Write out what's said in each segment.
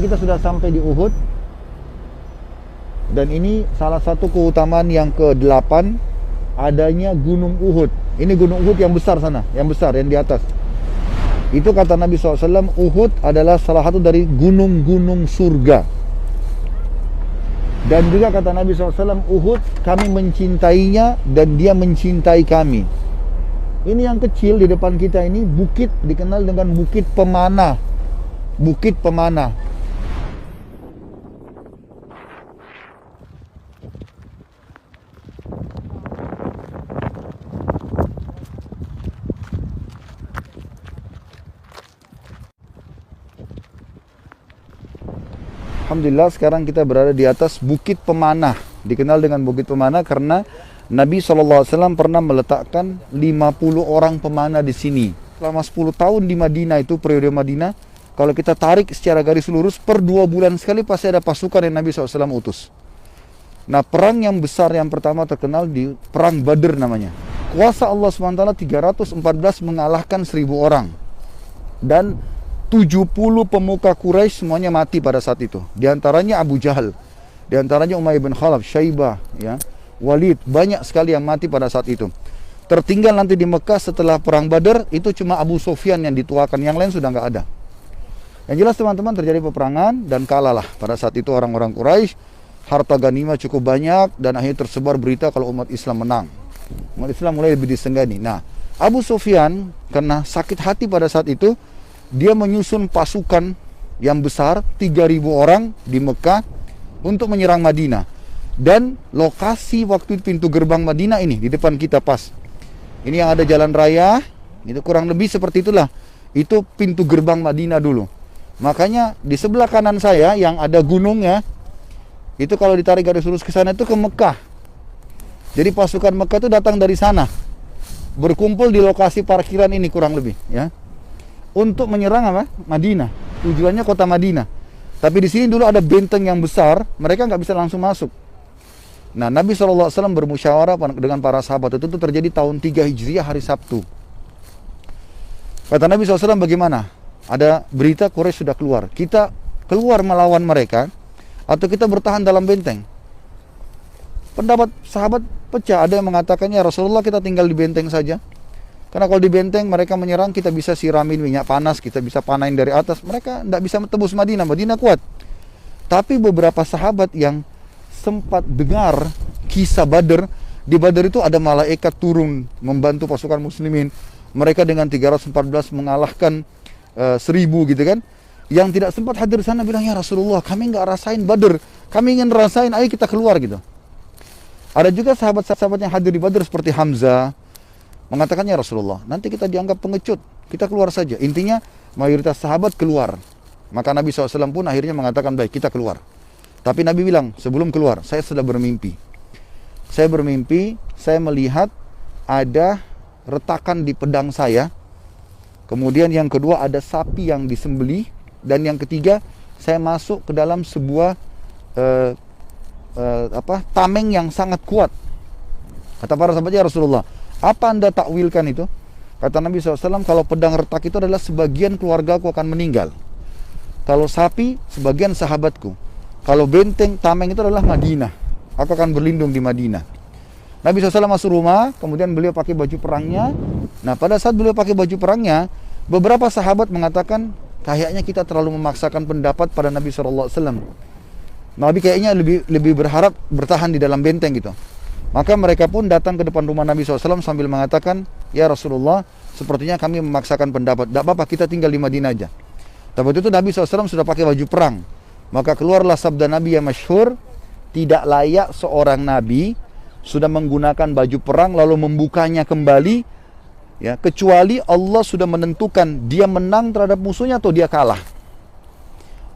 kita sudah sampai di Uhud. Dan ini salah satu keutamaan yang ke-8, adanya Gunung Uhud. Ini Gunung Uhud yang besar sana, yang besar, yang di atas. Itu kata Nabi SAW, Uhud adalah salah satu dari gunung-gunung surga. Dan juga kata Nabi SAW, Uhud kami mencintainya dan dia mencintai kami. Ini yang kecil di depan kita ini, bukit dikenal dengan Bukit Pemanah. Bukit Pemanah. Alhamdulillah sekarang kita berada di atas Bukit Pemanah. Dikenal dengan Bukit Pemanah karena Nabi SAW pernah meletakkan 50 orang pemanah di sini. Selama 10 tahun di Madinah itu, periode Madinah, kalau kita tarik secara garis lurus, per 2 bulan sekali pasti ada pasukan yang Nabi SAW utus. Nah, perang yang besar yang pertama terkenal di Perang Badr namanya. Kuasa Allah SWT 314 mengalahkan 1000 orang. Dan 70 pemuka Quraisy semuanya mati pada saat itu. Di antaranya Abu Jahal, di antaranya Umayyah bin Khalaf, Syaibah, ya, Walid, banyak sekali yang mati pada saat itu. Tertinggal nanti di Mekah setelah perang Badar itu cuma Abu Sufyan yang dituakan, yang lain sudah nggak ada. Yang jelas teman-teman, terjadi peperangan dan kalahlah pada saat itu orang-orang Quraisy. Harta ganimah cukup banyak dan akhirnya tersebar berita kalau umat Islam menang. Umat Islam mulai lebih disenggani. Nah, Abu Sufyan karena sakit hati pada saat itu, dia menyusun pasukan yang besar 3.000 orang di Mekah untuk menyerang Madinah. Dan lokasi waktu pintu gerbang Madinah ini di depan kita pas. Ini yang ada jalan raya, itu kurang lebih seperti itulah. Itu pintu gerbang Madinah dulu. Makanya di sebelah kanan saya yang ada gunungnya, itu kalau ditarik garis lurus ke sana itu ke Mekah. Jadi pasukan Mekah itu datang dari sana, berkumpul di lokasi parkiran ini kurang lebih, ya, untuk menyerang apa? Madinah. Tujuannya kota Madinah. Tapi di sini dulu ada benteng yang besar, mereka nggak bisa langsung masuk. Nah, Nabi SAW bermusyawarah dengan para sahabat. Itu terjadi tahun 3 Hijriah hari Sabtu. Kata Nabi SAW, bagaimana? Ada berita Quraisy sudah keluar. Kita keluar melawan mereka atau kita bertahan dalam benteng? Pendapat sahabat pecah. Ada yang mengatakannya, Rasulullah kita tinggal di benteng saja. Karena kalau di benteng mereka menyerang, kita bisa siramin minyak panas, kita bisa panain dari atas. Mereka tidak bisa tembus Madinah. Madinah kuat. Tapi beberapa sahabat yang sempat dengar kisah Badr, di Badr itu ada malaikat turun membantu pasukan muslimin. Mereka dengan 314 mengalahkan 1000 gitu kan. Yang tidak sempat hadir di sana bilang, ya Rasulullah kami nggak rasain Badr, kami ingin rasain, ayo kita keluar gitu. Ada juga sahabat-sahabat yang hadir di Badr seperti Hamzah, mengatakannya Rasulullah, nanti kita dianggap pengecut, kita keluar saja. Intinya mayoritas sahabat keluar. Maka Nabi SAW pun akhirnya mengatakan, baik kita keluar. Tapi Nabi bilang, sebelum keluar, saya sudah bermimpi. Saya bermimpi, saya melihat ada retakan di pedang saya. Kemudian yang kedua ada sapi yang disembelih. Dan yang ketiga, saya masuk ke dalam sebuah tameng yang sangat kuat. Kata para sahabatnya, Rasulullah, apa anda takwilkan itu? Kata Nabi SAW, kalau pedang retak itu adalah sebagian keluarga aku akan meninggal. Kalau sapi, sebagian sahabatku. Kalau benteng, tameng itu adalah Madinah. Aku akan berlindung di Madinah. Nabi SAW masuk rumah, kemudian beliau pakai baju perangnya. Nah, pada saat beliau pakai baju perangnya, beberapa sahabat mengatakan, kayaknya kita terlalu memaksakan pendapat pada Nabi SAW. Nabi kayaknya lebih berharap bertahan di dalam benteng gitu. Maka mereka pun datang ke depan rumah Nabi SAW sambil mengatakan, ya Rasulullah, sepertinya kami memaksakan pendapat. Tidak apa-apa, kita tinggal di Madinah aja. Tapi itu Nabi SAW sudah pakai baju perang. Maka keluarlah sabda Nabi yang masyhur, tidak layak seorang Nabi sudah menggunakan baju perang lalu membukanya kembali, ya, kecuali Allah sudah menentukan dia menang terhadap musuhnya atau dia kalah.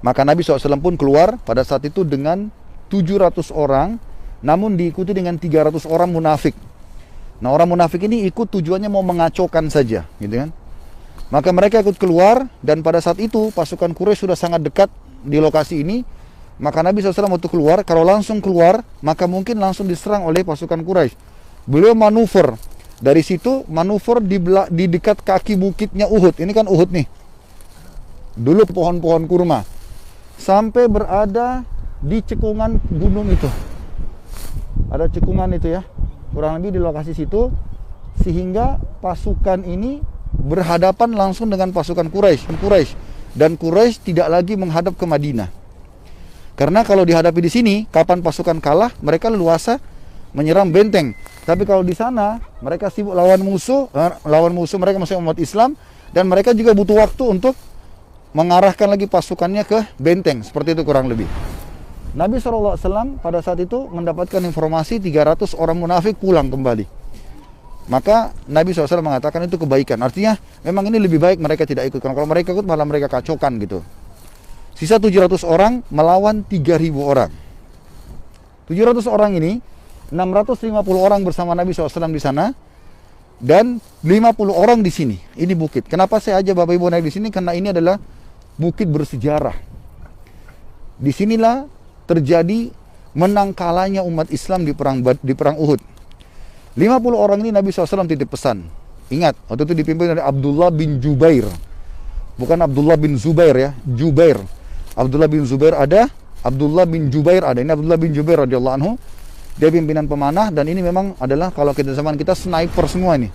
Maka Nabi SAW pun keluar pada saat itu dengan 700 orang, namun diikuti dengan 300 orang munafik. Nah, orang munafik ini ikut tujuannya mau mengacaukan saja, gitu kan. Maka mereka ikut keluar, dan pada saat itu pasukan Quraisy sudah sangat dekat di lokasi ini. Maka Nabi SAW waktu keluar, kalau langsung keluar, maka mungkin langsung diserang oleh pasukan Quraisy. Beliau manuver. Dari situ manuver di dekat kaki bukitnya Uhud. Ini kan Uhud nih. Dulu pohon-pohon kurma. sampai berada di cekungan gunung itu. Ada cekungan itu ya, kurang lebih di lokasi situ, sehingga pasukan ini berhadapan langsung dengan pasukan Quraisy. Dan Quraisy tidak lagi menghadap ke Madinah. Karena kalau dihadapi di sini, kapan pasukan kalah, mereka leluasa menyerang benteng. Tapi kalau di sana, mereka sibuk lawan musuh mereka masih umat Islam, dan mereka juga butuh waktu untuk mengarahkan lagi pasukannya ke benteng. Seperti itu kurang lebih. Nabi SAW pada saat itu mendapatkan informasi 300 orang munafik pulang kembali. Maka Nabi SAW mengatakan itu kebaikan. Artinya memang ini lebih baik mereka tidak ikut. Kalau mereka ikut malah mereka kacaukan gitu. Sisa 700 orang melawan 3.000 orang. 700 orang ini, 650 orang bersama Nabi SAW di sana, dan 50 orang di sini. Ini bukit. Kenapa saya ajak Bapak Ibu naik di sini? Karena ini adalah bukit bersejarah. Disinilah terjadi menang kalahnya umat Islam di perang Uhud. 50 orang ini Nabi SAW titip pesan. Ingat, waktu itu dipimpin oleh Abdullah bin Jubair. Bukan Abdullah bin Zubair ya, Jubair. Abdullah bin Zubair ada, Abdullah bin Jubair ada. Ini Abdullah bin Jubair radhiyallahu anhu. Dia pimpinan pemanah, dan ini memang adalah kalau kita zaman kita sniper semua ini.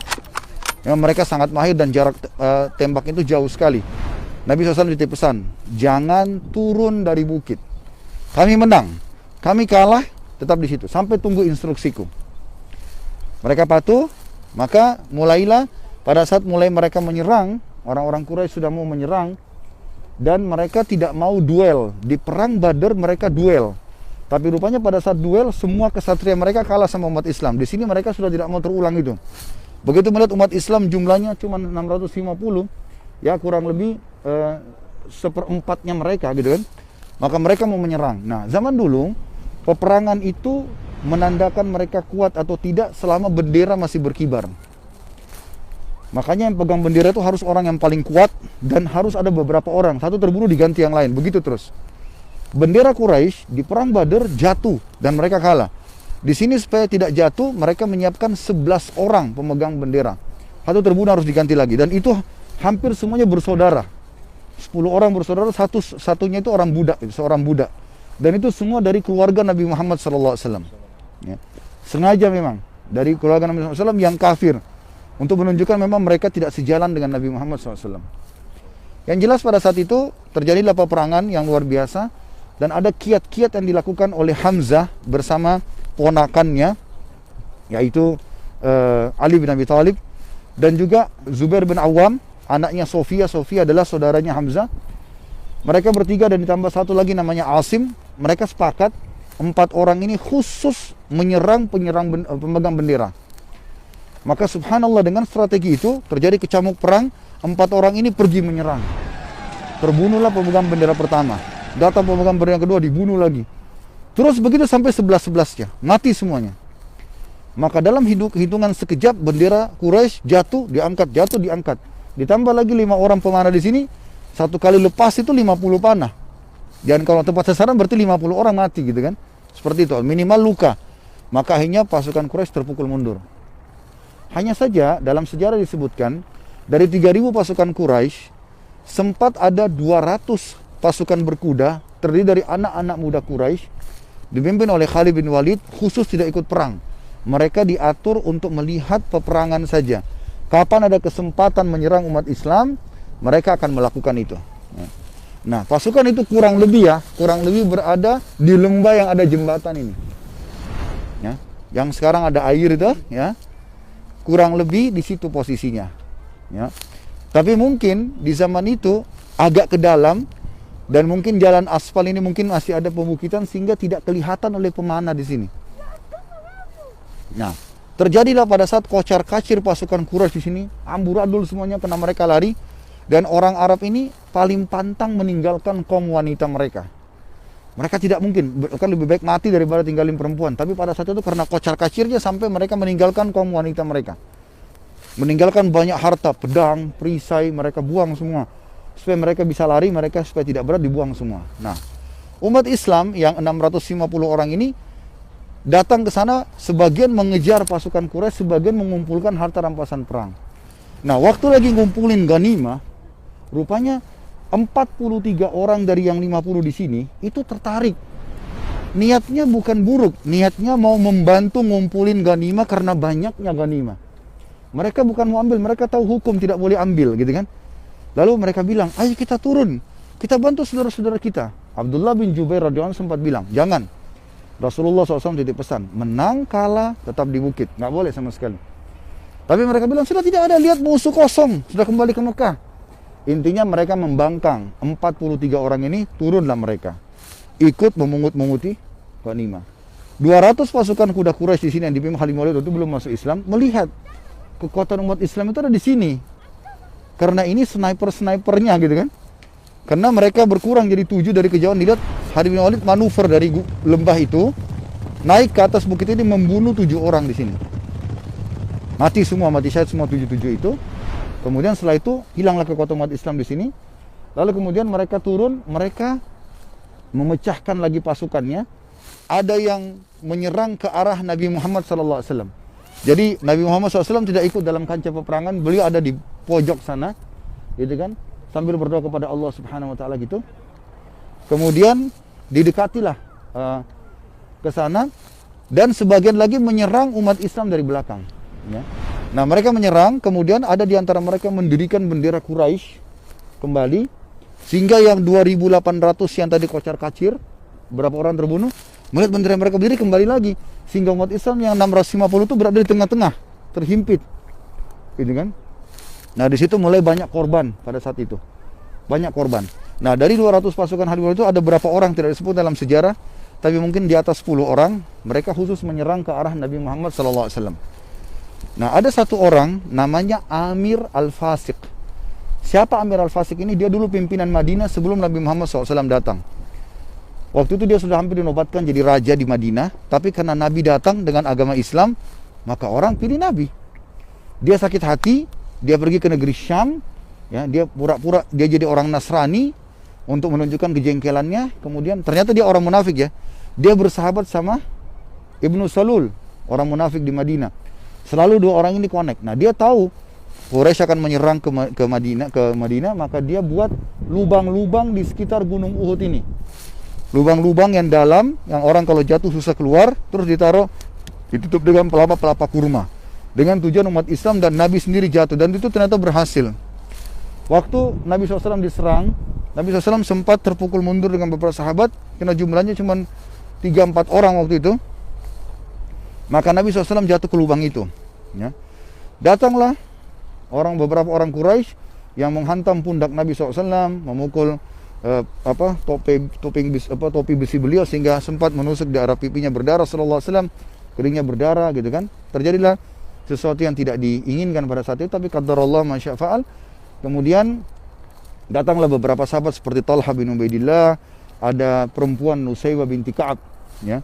Memang mereka sangat mahir dan jarak tembak itu jauh sekali. Nabi SAW titip pesan, jangan turun dari bukit. Kami menang, kami kalah, tetap di situ sampai tunggu instruksiku. Mereka patuh, maka mulailah pada saat mulai mereka menyerang, orang-orang Quraisy sudah mau menyerang, dan mereka tidak mau duel. Di perang Badar mereka duel. Tapi rupanya pada saat duel, semua kesatria mereka kalah sama umat Islam. Di sini mereka sudah tidak mau terulang itu. Begitu melihat umat Islam jumlahnya cuma 650, ya kurang lebih seperempatnya mereka gitu kan. Maka mereka mau menyerang. Nah, zaman dulu peperangan itu menandakan mereka kuat atau tidak selama bendera masih berkibar. Makanya yang pegang bendera itu harus orang yang paling kuat, dan harus ada beberapa orang. Satu terbunuh diganti yang lain, begitu terus. Bendera Quraisy di perang Badar jatuh dan mereka kalah. Di sini supaya tidak jatuh, mereka menyiapkan 11 orang pemegang bendera. Satu terbunuh harus diganti lagi, dan itu hampir semuanya bersaudara. 10 orang bersaudara, satunya itu orang budak, seorang budak. Dan itu semua dari keluarga Nabi Muhammad SAW. Ya. Sengaja memang dari keluarga Nabi Muhammad SAW yang kafir, untuk menunjukkan memang mereka tidak sejalan dengan Nabi Muhammad SAW. Yang jelas pada saat itu terjadilah peperangan yang luar biasa, dan ada kiat-kiat yang dilakukan oleh Hamzah bersama ponakannya, yaitu Ali bin Abi Thalib, dan juga Zubair bin Awam, anaknya Sofia. Sofia adalah saudaranya Hamzah. Mereka bertiga dan ditambah satu lagi namanya Asim. Mereka sepakat 4 orang ini khusus menyerang pemegang bendera. Maka subhanallah, dengan strategi itu terjadi kecamuk perang. 4 orang ini pergi menyerang. Terbunuhlah pemegang bendera pertama, datang pemegang bendera kedua, dibunuh lagi. Terus begitu sampai 11-11-nya, mati semuanya. Maka dalam hitungan sekejap, bendera Quraisy jatuh, diangkat. Ditambah lagi 5 orang pemanah di sini, satu kali lepas itu 50 panah. Dan kalau tepat sasaran berarti 50 orang mati gitu kan. Seperti itu, minimal luka. Maka akhirnya pasukan Quraisy terpukul mundur. Hanya saja dalam sejarah disebutkan, dari 3.000 pasukan Quraisy, sempat ada 200 pasukan berkuda, terdiri dari anak-anak muda Quraisy, dipimpin oleh Khalid bin Walid, khusus tidak ikut perang. Mereka diatur untuk melihat peperangan saja. Kapan ada kesempatan menyerang umat Islam, mereka akan melakukan itu. Nah, pasukan itu kurang lebih berada di lembah yang ada jembatan ini. Ya, yang sekarang ada air itu, ya. Kurang lebih di situ posisinya. Ya. Tapi mungkin di zaman itu agak ke dalam, dan mungkin jalan aspal ini mungkin masih ada pembukitan sehingga tidak kelihatan oleh pemanah di sini. Nah, terjadilah pada saat kocar-kacir pasukan Quraisy di sini, amburadul semuanya karena mereka lari, dan orang Arab ini paling pantang meninggalkan kaum wanita mereka. Mereka tidak mungkin, kan lebih baik mati daripada tinggalin perempuan. Tapi pada saat itu karena kocar-kacirnya sampai mereka meninggalkan kaum wanita mereka. Meninggalkan banyak harta, pedang, perisai, mereka buang semua. Supaya mereka bisa lari, mereka supaya tidak berat dibuang semua. Nah, umat Islam yang 650 orang ini datang ke sana, sebagian mengejar pasukan Quraisy, sebagian mengumpulkan harta rampasan perang. Nah, waktu lagi ngumpulin ghanimah, rupanya 43 orang dari yang 50 di sini itu tertarik. Niatnya bukan buruk, niatnya mau membantu ngumpulin ganimah karena banyaknya ganimah. Mereka bukan mau ambil, mereka tahu hukum tidak boleh ambil, gitu kan. Lalu mereka bilang, ayo kita turun, kita bantu saudara-saudara kita. Abdullah bin Jubair radhiyallahu anhu sempat bilang, jangan. Rasulullah SAW titip pesan, menang kalah tetap di bukit, nggak boleh sama sekali. Tapi mereka bilang, sudah tidak ada, lihat musuh kosong, sudah kembali ke Mekah. Intinya mereka membangkang, 43 orang ini turunlah mereka. Ikut memungut-munguti ghanimah. 200 pasukan kuda Quraisy di sini yang dipimpin Khalid bin Walid itu belum masuk Islam, melihat kekuatan umat Islam itu ada di sini. Karena ini sniper-snipernya gitu kan. Karena mereka berkurang jadi 7 dari kejauhan, dilihat Khalid bin Walid manuver dari lembah itu naik ke atas bukit ini membunuh 7 orang di sini. Mati semua, mati syahid semua 77 itu. Kemudian setelah itu hilanglah kekuatan umat Islam di sini. Lalu kemudian mereka turun, mereka memecahkan lagi pasukannya. Ada yang menyerang ke arah Nabi Muhammad SAW. Jadi Nabi Muhammad SAW tidak ikut dalam kancah peperangan, beliau ada di pojok sana, gitu kan, sambil berdoa kepada Allah Subhanahu Wa Taala gitu. Kemudian didekatilah ke sana, dan sebagian lagi menyerang umat Islam dari belakang. Ya. Nah mereka menyerang, kemudian ada di antara mereka mendirikan bendera Quraisy kembali, sehingga yang 2.800 yang tadi kocar-kacir, berapa orang terbunuh, melihat bendera mereka berdiri kembali lagi, sehingga umat Islam yang 650 itu berada di tengah-tengah, terhimpit, gitu kan. Nah di situ mulai banyak korban pada saat itu, banyak korban. Nah dari 200 pasukan Khalid bin Walid itu ada berapa orang tidak disebut dalam sejarah, tapi mungkin di atas 10 orang, mereka khusus menyerang ke arah Nabi Muhammad SAW. Nah ada satu orang namanya Amir Al-Fasiq. Siapa Amir Al-Fasiq ini? Dia dulu pimpinan Madinah sebelum Nabi Muhammad SAW datang. Waktu itu dia sudah hampir dinobatkan jadi raja di Madinah, tapi karena Nabi datang dengan agama Islam, maka orang pilih Nabi. Dia sakit hati, dia pergi ke negeri Syam, ya, dia pura-pura dia jadi orang Nasrani untuk menunjukkan kejengkelannya. Kemudian ternyata dia orang munafik ya. Dia bersahabat sama Ibnu Salul, orang munafik di Madinah. Selalu dua orang ini connect. Nah, dia tahu Quraisy akan menyerang ke Madinah, maka dia buat lubang-lubang di sekitar Gunung Uhud ini. Lubang-lubang yang dalam, yang orang kalau jatuh susah keluar, terus ditutup dengan pelapa-pelapa kurma. Dengan tujuan umat Islam dan Nabi sendiri jatuh, dan itu ternyata berhasil. Waktu Nabi SAW diserang, Nabi SAW sempat terpukul mundur dengan beberapa sahabat, karena jumlahnya cuma 3-4 orang waktu itu. Maka Nabi SAW jatuh ke lubang itu. Ya. Datanglah beberapa orang Quraisy yang menghantam pundak Nabi SAW, memukul topi besi beliau sehingga sempat menusuk di arah pipinya berdarah sallallahu alaihi wasallam, keringnya berdarah gitu kan. Terjadilah sesuatu yang tidak diinginkan pada saat itu, tapi qadarullah ma syaa fa'al. Kemudian datanglah beberapa sahabat seperti Talha bin Ubaidillah, ada perempuan Nusaybah binti Ka'ab, ya.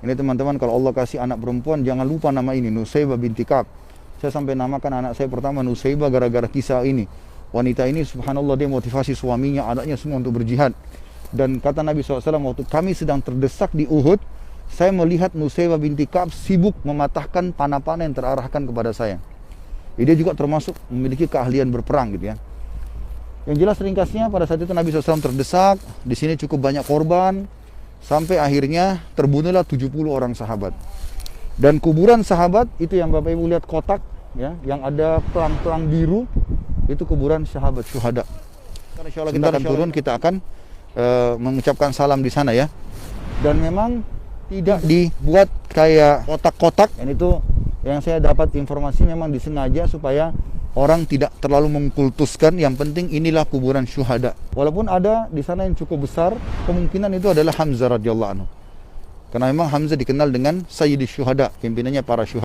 Ini teman-teman, kalau Allah kasih anak perempuan jangan lupa nama ini, Nusaybah binti Ka'ab. Saya sampai namakan anak saya pertama Nusaybah gara-gara kisah ini. Wanita ini subhanallah dia motivasi suaminya, anaknya semua untuk berjihad. Dan kata Nabi SAW, waktu kami sedang terdesak di Uhud, saya melihat Nusaybah binti Ka'ab sibuk mematahkan panah-panah yang terarahkan kepada saya. Jadi dia juga termasuk memiliki keahlian berperang gitu ya. Yang jelas ringkasnya, pada saat itu Nabi SAW terdesak, di sini cukup banyak korban, sampai akhirnya terbunuhlah 70 orang sahabat. Dan kuburan sahabat itu yang Bapak Ibu lihat kotak ya, yang ada pelang-pelang biru, itu kuburan sahabat syuhada. Insya Allah kita akan turun, kita akan mengucapkan salam di sana ya. Dan memang tidak dibuat kayak kotak-kotak. Dan itu yang saya dapat informasi memang disengaja supaya orang tidak terlalu mengkultuskan. Yang penting inilah kuburan syuhada. Walaupun ada di sana yang cukup besar, kemungkinan itu adalah Hamzah radhiyallahu anhu. Karena memang Hamzah dikenal dengan Sayyidus Syuhada, pimpinannya para syuhada.